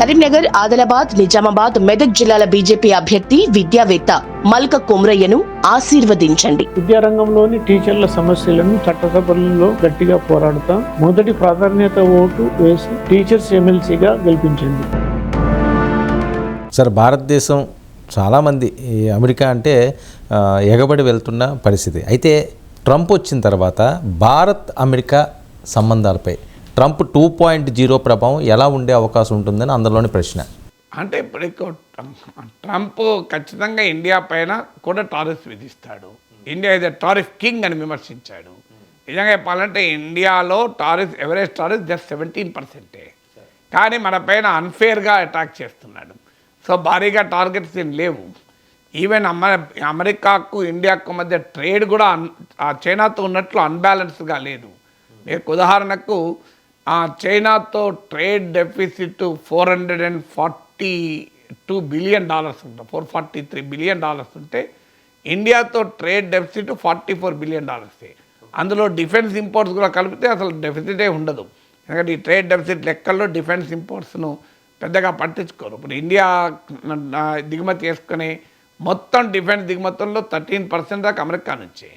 కరీంనగర్, ఆదిలాబాద్, నిజామాబాద్, మెదక్ జిల్లాల బీజేపీ అభ్యర్థి విద్యావేత్త మల్క కొమ్రయ్యను ఆశీర్వదించండి. విద్యారంగంలోని టీచర్ల సమస్యలను చట్టసభల్లో గట్టిగా పోరాడుతాం. మొదటి ప్రాధాన్యత ఓటు వేసి టీచర్స్ ఎమ్మెల్సీగా గెలిపించండి. సార్, భారతదేశం చాలామంది అమెరికా అంటే ఎగబడి వెళ్తున్న పరిస్థితి. అయితే ట్రంప్ వచ్చిన తర్వాత భారత్ అమెరికా సంబంధాలపై ట్రంప్ 2.0 ప్రభావం ఎలా ఉండే అవకాశం ఉంటుందని అందులోని ప్రశ్న. అంటే ఇప్పుడు ట్రంప్ ఖచ్చితంగా ఇండియా పైన కూడా టారిఫ్ విధిస్తాడు. ఇండియా ఇస్ టారిఫ్ కింగ్ అని విమర్శించాడు. నిజంగా చెప్పాలంటే ఇండియాలో టారిఫ్ ఎవరేజ్ టారిఫ్ జస్ట్ 17%. కానీ మన పైన అన్ఫేర్గా అటాక్ చేస్తున్నాడు. సో భారీగా టార్గెట్స్ ఏం లేవు. ఈవెన్ అమెరికాకు ఇండియాకు మధ్య ట్రేడ్ కూడా చైనాతో ఉన్నట్లు అన్బ్యాలెన్స్గా లేదు. మీకు ఉదాహరణకు చైనాతో ట్రేడ్ డెఫిసిట్ $442 బిలియన్ ఉంటుంది, $443 బిలియన్ ఉంటే ఇండియాతో ట్రేడ్ డెఫిసిట్ $44 బిలియన్. అందులో డిఫెన్స్ ఇంపోర్ట్స్ కూడా కలిపితే అసలు డెఫిసిటే ఉండదు. ఎందుకంటే ఈ ట్రేడ్ డెఫిసిట్ లెక్కల్లో డిఫెన్స్ ఇంపోర్ట్స్ను పెద్దగా పట్టించుకోరు. ఇప్పుడు ఇండియా దిగుమతి చేసుకునే మొత్తం డిఫెన్స్ దిగుమతుల్లో 13% దాకా అమెరికా నుంచి.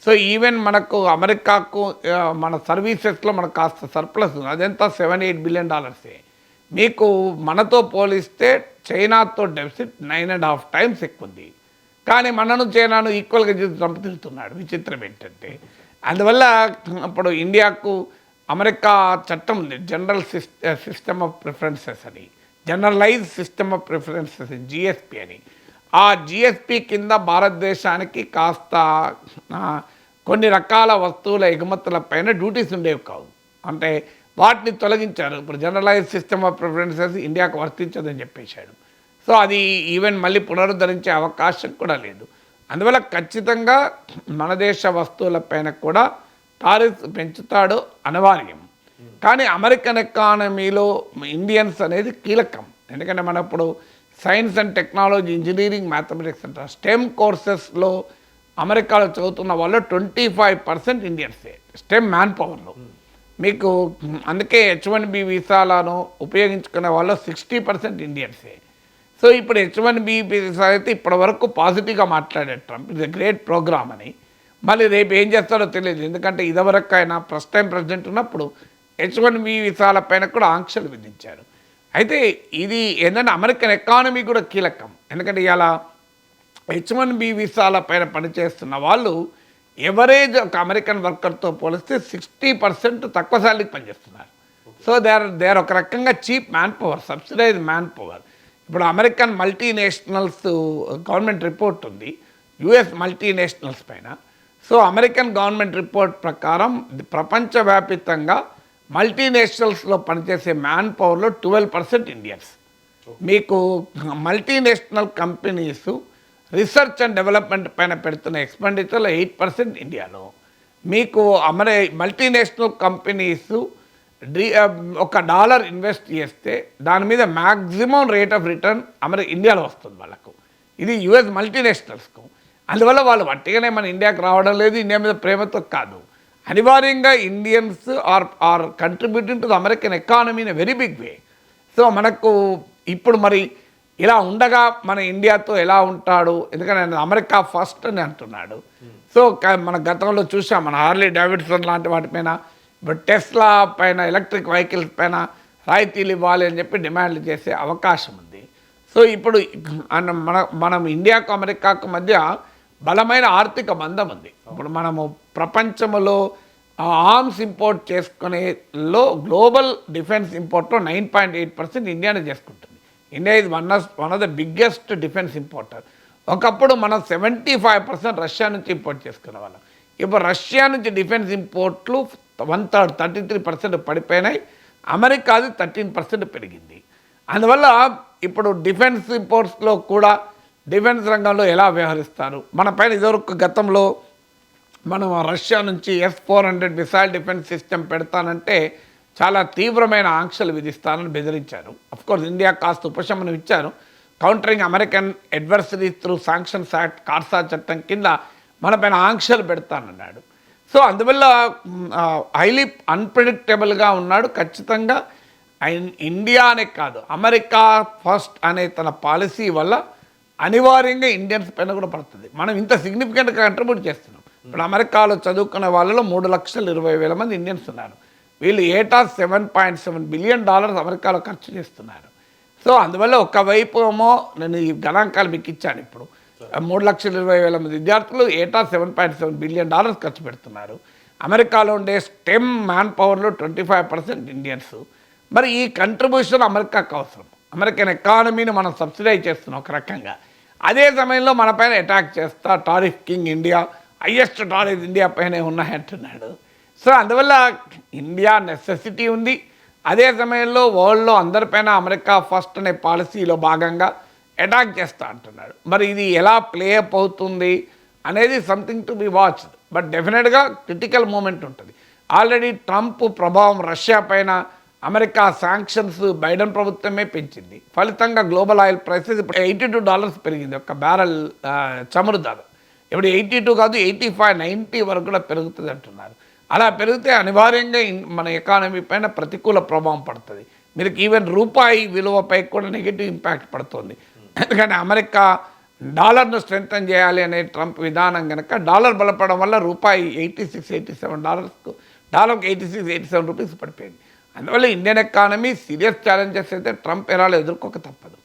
సో ఈవెన్ మనకు అమెరికాకు మన సర్వీసెస్లో మనకు కాస్త సర్ప్లస్ ఉంది. అదెంత $7-8 బిలియన్. మీకు మనతో పోలిస్తే చైనాతో డెఫిసిట్ 9.5 టైమ్స్ ఎక్కువ ఉంది. కానీ మనను చైనాను ఈక్వల్గా చంపుతున్నాడు. విచిత్రం ఏంటంటే అందువల్ల ఇప్పుడు ఇండియాకు అమెరికా చట్టం ఉంది, జనరల్ సిస్టమ్ ఆఫ్ ప్రిఫరెన్సెస్ అని, generalize system of preferences GSP అని. ఆ జిఎస్పి కింద భారతదేశానికి కాస్త కొన్ని రకాల వస్తువుల ఎగుమతుల పైన డ్యూటీస్ ఉండేవి కావు. అంటే వాటిని తొలగించారు. ఇప్పుడు జనరలైజ్ సిస్టమ్ ఆఫ్ ప్రిఫరెన్సెస్ ఇండియాకు వర్తించదని చెప్పేశాడు. సో అది ఈవెన్ మళ్ళీ పునరుద్ధరించే అవకాశం కూడా లేదు. అందువల్ల ఖచ్చితంగా మన దేశ వస్తువులపైన కూడా టారిఫ్ పెంచుతాడు, అనివార్యం. కానీ అమెరికన్ ఎకానమీలో ఇండియన్స్ అనేది కీలకం. ఎందుకంటే మన ఇప్పుడు science and technology, engineering, mathematics అంటారు, స్టెమ్ కోర్సెస్లో అమెరికాలో చదువుతున్న వాళ్ళు 25% ఇండియన్సే స్టెమ్ మ్యాన్ పవర్లో. మీకు అందుకే H1B వీసాలను ఉపయోగించుకునే వాళ్ళు 60% ఇండియన్సే. సో ఇప్పుడు H1B వీసా అయితే ఇప్పటి వరకు పాజిటివ్గా మాట్లాడాడు Trump, it's a great programme అని. మళ్ళీ రేపు ఏం చేస్తారో తెలియదు. ఎందుకంటే ఇదివరకు ఆయన ఫస్ట్ టైం ప్రెసిడెంట్ ఉన్నప్పుడు H1B వీసాల పైన కూడా ఆంక్షలు విధించారు. అయితే ఇది ఏంటంటే అమెరికన్ ఎకానమీ కూడా కీలకం. ఎందుకంటే ఇలా H1B వీసాల పైన పనిచేస్తున్న వాళ్ళు ఎవరేజ్ ఒక అమెరికన్ వర్కర్తో పోలిస్తే 60% తక్కువ శాలరీకి పనిచేస్తున్నారు. సో దే ఆర్ ఒక రకంగా cheap man power, subsidise man power. ఇప్పుడు అమెరికన్ మల్టీనేషనల్స్ గవర్నమెంట్ రిపోర్ట్ ఉంది యుఎస్ మల్టీనేషనల్స్ పైన. సో అమెరికన్ గవర్నమెంట్ రిపోర్ట్ ప్రకారం ప్రపంచవ్యాప్తంగా మల్టీనేషనల్స్లో పనిచేసే మ్యాన్ పవర్లో 12% ఇండియన్స్. మీకు multinational companies research and development పైన పెడుతున్న ఎక్స్పెండిచర్లో 8% ఇండియాలో. మీకు మల్టీనేషనల్ కంపెనీస్ $1 ఇన్వెస్ట్ చేస్తే దాని మీద మ్యాక్సిమం రేట్ ఆఫ్ రిటర్న్ ఇండియాలో వస్తుంది వాళ్ళకు. ఇది యుఎస్ మల్టీనేషనల్స్కు. అందువల్ల వాళ్ళు వట్టిగానే మన ఇండియాకి రావడం లేదు, ఇండియా మీద ప్రేమతో కాదు, అనివార్యంగా Indians are contributing to the American economy in a very big way. So మనకు ఇప్పుడు మరి ఇలా ఉండగా మన ఇండియాతో ఎలా ఉంటాడు? ఎందుకంటే అమెరికా ఫస్ట్ అని అంటున్నాడు. సో మన గతంలో చూసాం, మన హార్లీ డేవిడ్సన్ లాంటి వాటిపైన, ఇప్పుడు టెస్లా పైన, ఎలక్ట్రిక్ వెహికల్స్ పైన రాయితీలు ఇవ్వాలి అని చెప్పి డిమాండ్లు చేసే అవకాశం ఉంది. సో ఇప్పుడు మనం ఇండియాకు అమెరికాకు మధ్య బలమైన ఆర్థిక బంధం ఉంది. ఇప్పుడు మనము ప్రపంచంలో ఆర్మ్స్ ఇంపోర్ట్ చేసుకునేలో గ్లోబల్ డిఫెన్స్ ఇంపోర్ట్లో 9.8% ఇండియానే చేసుకుంటుంది. ఇండియా ఇది one of the biggest defence importer. ఒకప్పుడు మనం 75% రష్యా నుంచి ఇంపోర్ట్ చేసుకునే వాళ్ళం. ఇప్పుడు రష్యా నుంచి డిఫెన్స్ ఇంపోర్ట్లు 1/3 33% పడిపోయినాయి. అమెరికాది 13% పెరిగింది. అందువల్ల ఇప్పుడు డిఫెన్స్ ఇంపోర్ట్స్లో కూడా డిఫెన్స్ రంగంలో ఎలా వ్యవహరిస్తారు? మన పైన ఇదివరకు గతంలో మనం రష్యా నుంచి S-400 మిసైల్ డిఫెన్స్ సిస్టమ్ పెడతానంటే చాలా తీవ్రమైన ఆంక్షలు విధిస్తానని బెదిరించారు. అఫ్కోర్స్ ఇండియా కాస్త ఉపశమనం ఇచ్చారు. Countering American adversaries through sanctions act, కార్సా చట్టం కింద మన పైన ఆంక్షలు పెడతానన్నాడు. సో అందువల్ల హైలీ అన్ప్రెడిక్టబుల్గా ఉన్నాడు. ఖచ్చితంగా ఇండియానే కాదు, అమెరికా ఫస్ట్ అనే తన పాలసీ వల్ల అనివార్యంగా ఇండియన్స్ పైన కూడా పడుతుంది. మనం ఇంత సిగ్నిఫికెంట్గా కంట్రిబ్యూట్ చేస్తున్నాం. ఇప్పుడు అమెరికాలో చదువుకునే వాళ్ళలో 3,20,000 మంది ఇండియన్స్ ఉన్నారు. వీళ్ళు ఏటా $7.7 బిలియన్ అమెరికాలో ఖర్చు చేస్తున్నారు. సో అందువల్ల ఒకవైపు ఏమో నేను ఈ గణాంకాలు మీకు ఇచ్చాను. ఇప్పుడు 3,20,000 మంది విద్యార్థులు ఏటా $7.7 బిలియన్ ఖర్చు పెడుతున్నారు. అమెరికాలో ఉండే స్టెమ్ మ్యాన్ పవర్లో 25% ఇండియన్స్. మరి ఈ కంట్రిబ్యూషన్ అమెరికాకు అవసరం. అమెరికన్ ఎకానమీని మనం సబ్సిడైజ్ చేస్తున్నాం ఒక రకంగా. అదే సమయంలో మన పైన అటాక్ చేస్తా tariff king India, highest tariff India పైనే ఉన్నాయంటున్నాడు. సో అందువల్ల ఇండియా నెసెసిటీ ఉంది. అదే సమయంలో వరల్డ్లో అందరిపైన అమెరికా ఫస్ట్ అనే పాలసీలో భాగంగా అటాక్ చేస్తా అంటున్నాడు. మరి ఇది ఎలా ప్లే అప్ అవుతుంది అనేది something to be watched. But డెఫినెట్గా క్రిటికల్ మూమెంట్ ఉంటుంది. ఆల్రెడీ ట్రంప్ ప్రభావం రష్యా పైన, అమెరికా శాంక్షన్స్ బైడెన్ ప్రభుత్వమే పెంచింది. ఫలితంగా గ్లోబల్ ఆయిల్ ప్రైసెస్ ఇప్పుడు $82 పెరిగింది ఒక బ్యారెల్ చమురు ధర. ఇప్పుడు 82 కాదు 85, 90 వరకు కూడా పెరుగుతుంది అంటున్నారు. అలా పెరిగితే అనివార్యంగా మన ఎకానమీ పైన ప్రతికూల ప్రభావం పడుతుంది. మీరు ఈవెన్ రూపాయి విలువపై కూడా నెగిటివ్ ఇంపాక్ట్ పడుతుంది. ఎందుకంటే అమెరికా డాలర్ను స్ట్రెంగ్తన్ చేయాలి అనే ట్రంప్ విధానం కనుక డాలర్ బలపడడం వల్ల రూపాయి $86-87 డాలర్కి 86-87 రూపీస్ పడిపోయింది. అందువల్ల ఇండియన్ ఎకానమీ సీరియస్ ఛాలెంజెస్ అయితే ట్రంప్ ఎరాలో ఎదుర్కోక తప్పదు.